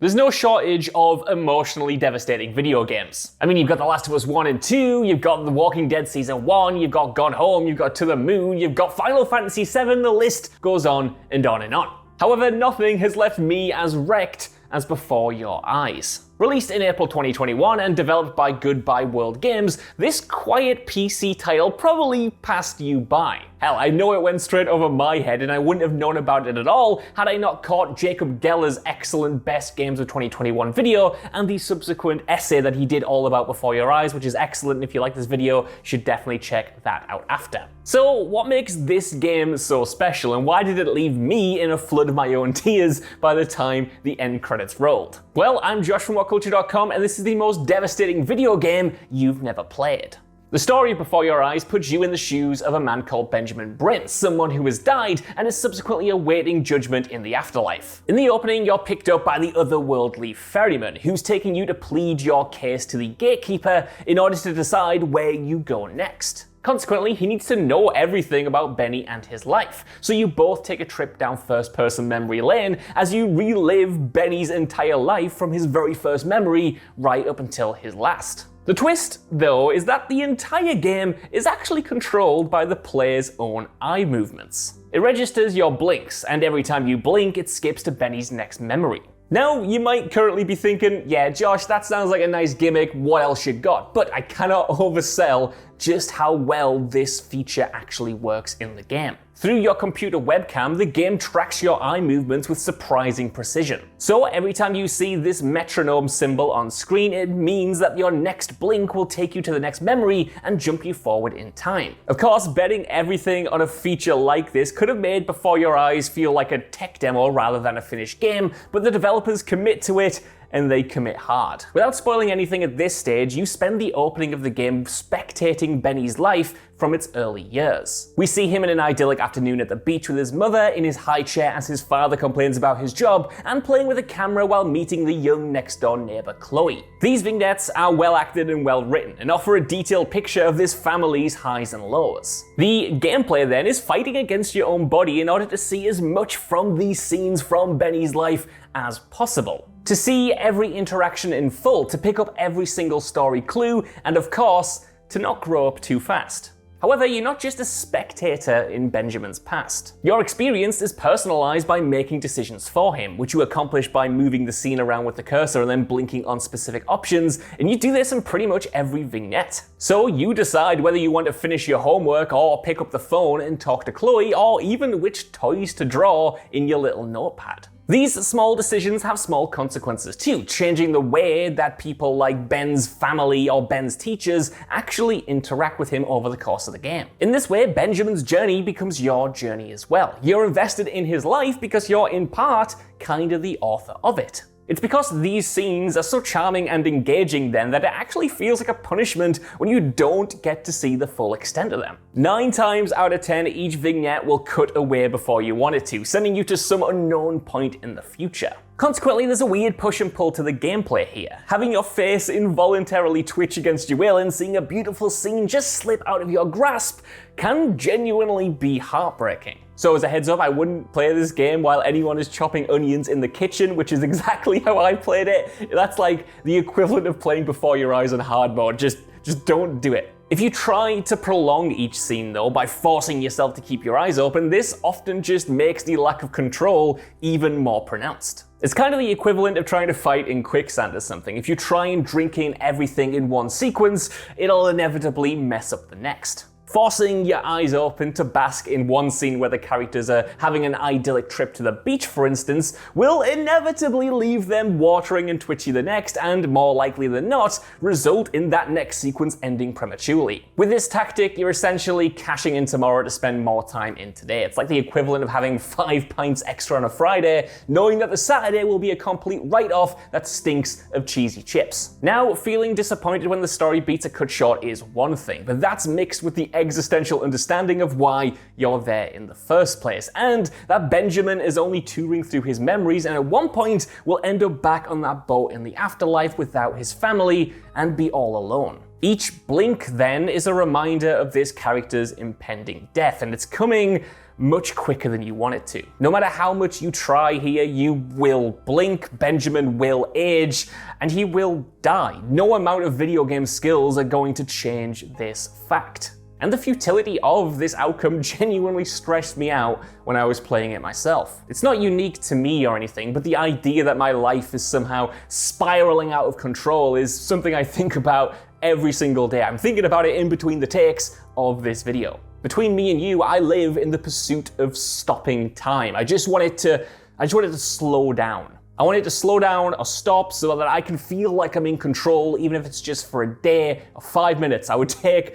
There's no shortage of emotionally devastating video games. I mean, you've got The Last of Us 1 and 2, you've got The Walking Dead Season 1, you've got Gone Home, you've got To the Moon, you've got Final Fantasy VII, the list goes on and on and on. However, nothing has left me as wrecked as Before Your Eyes. Released in April 2021 and developed by Goodbye World Games, this quiet PC title probably passed you by. Hell, I know it went straight over my head and I wouldn't have known about it at all had I not caught Jacob Geller's excellent Best Games of 2021 video and the subsequent essay that he did all about Before Your Eyes, which is excellent. If you like this video, you should definitely check that out after. So what makes this game so special and why did it leave me in a flood of my own tears by the time the end credits rolled? Well, I'm Josh from WhatCulture.com and this is the most devastating video game you've never played. The story of Before Your Eyes puts you in the shoes of a man called Benjamin Brent, someone who has died and is subsequently awaiting judgment in the afterlife. In the opening, you're picked up by the otherworldly ferryman, who's taking you to plead your case to the gatekeeper in order to decide where you go next. Consequently, he needs to know everything about Benny and his life, so you both take a trip down first-person memory lane as you relive Benny's entire life from his very first memory right up until his last. The twist, though, is that the entire game is actually controlled by the player's own eye movements. It registers your blinks, and every time you blink, it skips to Benny's next memory. Now, you might currently be thinking, yeah, Josh, that sounds like a nice gimmick, what else you got? But I cannot oversell just how well this feature actually works in the game. Through your computer webcam, the game tracks your eye movements with surprising precision. So every time you see this metronome symbol on screen, it means that your next blink will take you to the next memory and jump you forward in time. Of course, betting everything on a feature like this could have made Before Your Eyes feel like a tech demo rather than a finished game, but the developers commit to it, and they commit hard. Without spoiling anything at this stage, you spend the opening of the game spectating Benny's life from its early years. We see him in an idyllic afternoon at the beach with his mother in his high chair as his father complains about his job and playing with a camera while meeting the young next door neighbor Chloe. These vignettes are well acted and well written and offer a detailed picture of this family's highs and lows. The gameplay then is fighting against your own body in order to see as much from these scenes from Benny's life as possible. To see every interaction in full, to pick up every single story clue, and of course, to not grow up too fast. However, you're not just a spectator in Benjamin's past. Your experience is personalized by making decisions for him, which you accomplish by moving the scene around with the cursor and then blinking on specific options, and you do this in pretty much every vignette. So you decide whether you want to finish your homework or pick up the phone and talk to Chloe, or even which toys to draw in your little notepad. These small decisions have small consequences too, changing the way that people like Ben's family or Ben's teachers actually interact with him over the course of the game. In this way, Benjamin's journey becomes your journey as well. You're invested in his life because you're in part kind of the author of it. It's because these scenes are so charming and engaging then that it actually feels like a punishment when you don't get to see the full extent of them. 9 times out of 10, each vignette will cut away before you want it to, sending you to some unknown point in the future. Consequently, there's a weird push and pull to the gameplay here. Having your face involuntarily twitch against your will and seeing a beautiful scene just slip out of your grasp can genuinely be heartbreaking. So as a heads up, I wouldn't play this game while anyone is chopping onions in the kitchen, which is exactly how I played it. That's like the equivalent of playing Before Your Eyes on hard mode. Just don't do it. If you try to prolong each scene though by forcing yourself to keep your eyes open, this often just makes the lack of control even more pronounced. It's kind of the equivalent of trying to fight in quicksand or something. If you try and drink in everything in one sequence, it'll inevitably mess up the next. Forcing your eyes open to bask in one scene where the characters are having an idyllic trip to the beach, for instance, will inevitably leave them watering and twitchy the next, and more likely than not, result in that next sequence ending prematurely. With this tactic, you're essentially cashing in tomorrow to spend more time in today. It's like the equivalent of having 5 pints extra on a Friday, knowing that the Saturday will be a complete write-off that stinks of cheesy chips. Now, feeling disappointed when the story beats a cut short is one thing, but that's mixed with the existential understanding of why you're there in the first place, and that Benjamin is only touring through his memories and at one point will end up back on that boat in the afterlife without his family and be all alone. Each blink then is a reminder of this character's impending death, and it's coming much quicker than you want it to. No matter how much you try here, you will blink, Benjamin will age, and he will die. No amount of video game skills are going to change this fact. And the futility of this outcome genuinely stressed me out when I was playing it myself. It's not unique to me or anything, but the idea that my life is somehow spiraling out of control is something I think about every single day. I'm thinking about it in between the takes of this video. Between me and you, I live in the pursuit of stopping time. I just wanted to slow down. I want it to slow down or stop so that I can feel like I'm in control, even if it's just for a day or 5 minutes. I would take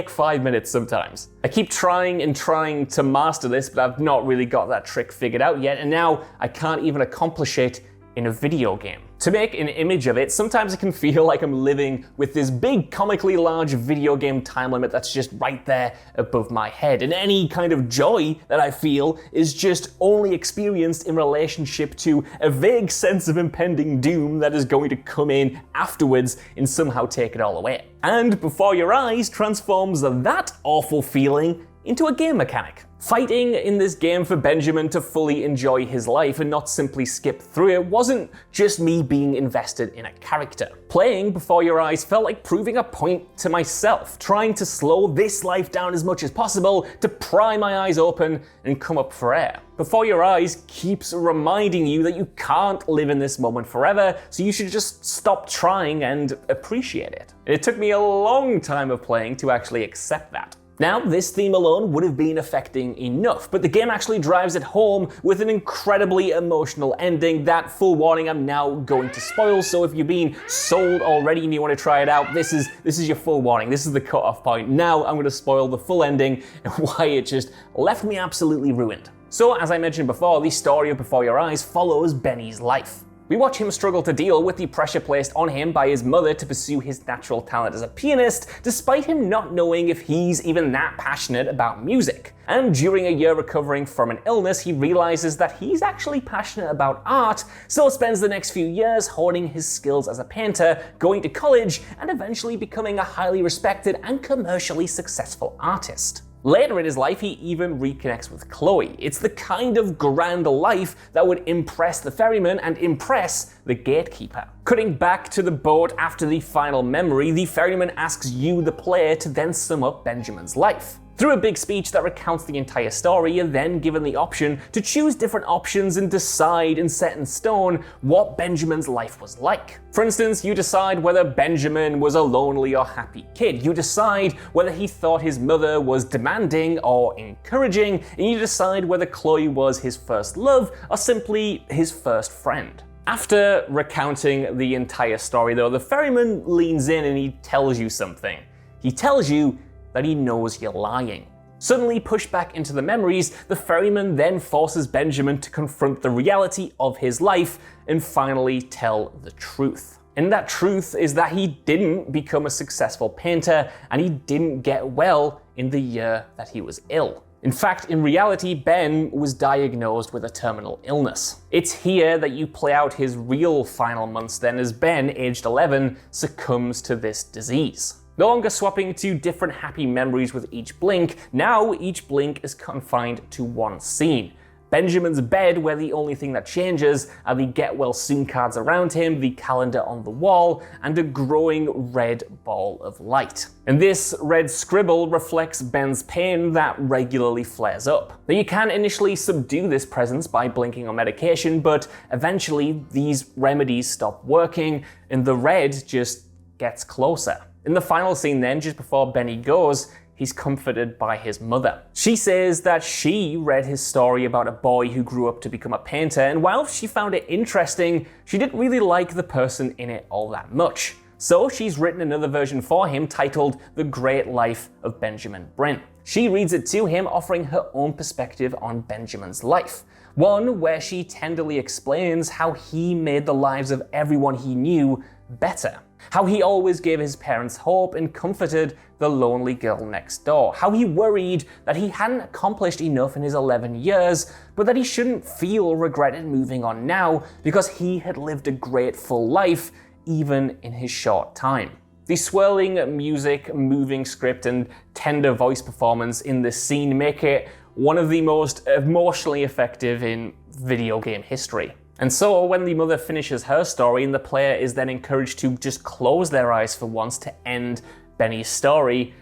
5 minutes sometimes. I keep trying and trying to master this, but I've not really got that trick figured out yet, and now I can't even accomplish it in a video game. To make an image of it, sometimes it can feel like I'm living with this big, comically large video game time limit that's just right there above my head. And any kind of joy that I feel is just only experienced in relationship to a vague sense of impending doom that is going to come in afterwards and somehow take it all away. And Before Your Eyes transforms that awful feeling into a game mechanic. Fighting in this game for Benjamin to fully enjoy his life and not simply skip through it wasn't just me being invested in a character. Playing Before Your Eyes felt like proving a point to myself, trying to slow this life down as much as possible to pry my eyes open and come up for air. Before Your Eyes keeps reminding you that you can't live in this moment forever, so you should just stop trying and appreciate it. It took me a long time of playing to actually accept that. Now, this theme alone would have been affecting enough, but the game actually drives it home with an incredibly emotional ending that, full warning, I'm now going to spoil, so if you've been sold already and you want to try it out, this is your full warning, this is the cutoff point. Now I'm going to spoil the full ending and why it just left me absolutely ruined. So, as I mentioned before, the story of Before Your Eyes follows Benny's life. We watch him struggle to deal with the pressure placed on him by his mother to pursue his natural talent as a pianist, despite him not knowing if he's even that passionate about music. And during a year recovering from an illness, he realizes that he's actually passionate about art, so spends the next few years honing his skills as a painter, going to college, and eventually becoming a highly respected and commercially successful artist. Later in his life, he even reconnects with Chloe. It's the kind of grand life that would impress the ferryman and impress the gatekeeper. Cutting back to the boat after the final memory, the ferryman asks you, the player, to then sum up Benjamin's life. Through a big speech that recounts the entire story, you're then given the option to choose different options and decide and set in stone what Benjamin's life was like. For instance, you decide whether Benjamin was a lonely or happy kid. You decide whether he thought his mother was demanding or encouraging, and you decide whether Chloe was his first love or simply his first friend. After recounting the entire story, though, the ferryman leans in and he tells you something. He tells you that he knows you're lying. Suddenly pushed back into the memories, the ferryman then forces Benjamin to confront the reality of his life and finally tell the truth. And that truth is that he didn't become a successful painter and he didn't get well in the year that he was ill. In fact, in reality, Ben was diagnosed with a terminal illness. It's here that you play out his real final months then, as Ben, aged 11, succumbs to this disease. No longer swapping to different happy memories with each blink, now each blink is confined to one scene. Benjamin's bed, where the only thing that changes are the get well soon cards around him, the calendar on the wall, and a growing red ball of light. And this red scribble reflects Ben's pain that regularly flares up. Now, you can initially subdue this presence by blinking on medication, but eventually these remedies stop working and the red just gets closer. In the final scene then, just before Benny goes, he's comforted by his mother. She says that she read his story about a boy who grew up to become a painter, and while she found it interesting, she didn't really like the person in it all that much. So she's written another version for him titled The Great Life of Benjamin Brin. She reads it to him, offering her own perspective on Benjamin's life. One where she tenderly explains how he made the lives of everyone he knew better. How he always gave his parents hope and comforted the lonely girl next door. How he worried that he hadn't accomplished enough in his 11 years, but that he shouldn't feel regretted moving on now because he had lived a great full life even in his short time. The swirling music, moving script, and tender voice performance in this scene make it one of the most emotionally effective in video game history. And so when the mother finishes her story and the player is then encouraged to just close their eyes for once to end Benny's story,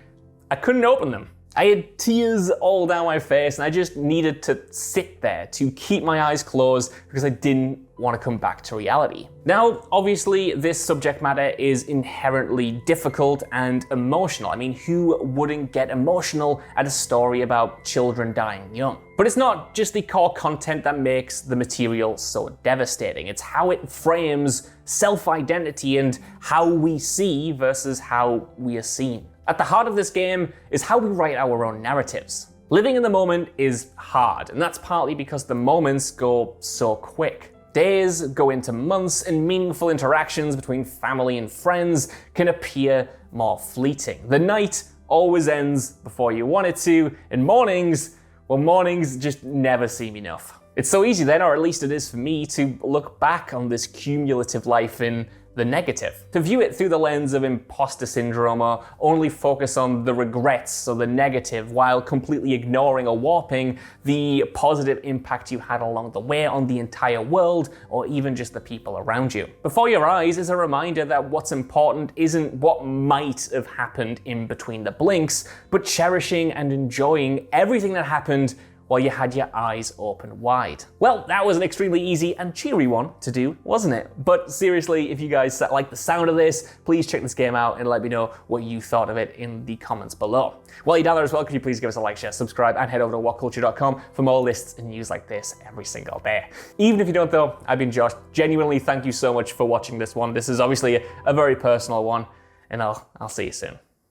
I couldn't open them. I had tears all down my face and I just needed to sit there to keep my eyes closed because I didn't want to come back to reality. Now, obviously, this subject matter is inherently difficult and emotional. I mean, who wouldn't get emotional at a story about children dying young? But it's not just the core content that makes the material so devastating. It's how it frames self-identity and how we see versus how we are seen. At the heart of this game is how we write our own narratives. Living in the moment is hard, and that's partly because the moments go so quick. Days go into months, and meaningful interactions between family and friends can appear more fleeting. The night always ends before you want it to, and mornings just never seem enough. It's so easy then, or at least it is for me, to look back on this cumulative life in the negative, to view it through the lens of imposter syndrome or only focus on the regrets or the negative while completely ignoring or warping the positive impact you had along the way on the entire world or even just the people around you. Before your eyes is a reminder that what's important isn't what might have happened in between the blinks, but cherishing and enjoying everything that happened while you had your eyes open wide. Well, that was an extremely easy and cheery one to do, wasn't it? But seriously, if you guys like the sound of this, please check this game out and let me know what you thought of it in the comments below. While you're down there as well, could you please give us a like, share, subscribe, and head over to WhatCulture.com for more lists and news like this every single day. Even if you don't though, I've been Josh. Genuinely, thank you so much for watching this one. This is obviously a very personal one, and I'll see you soon.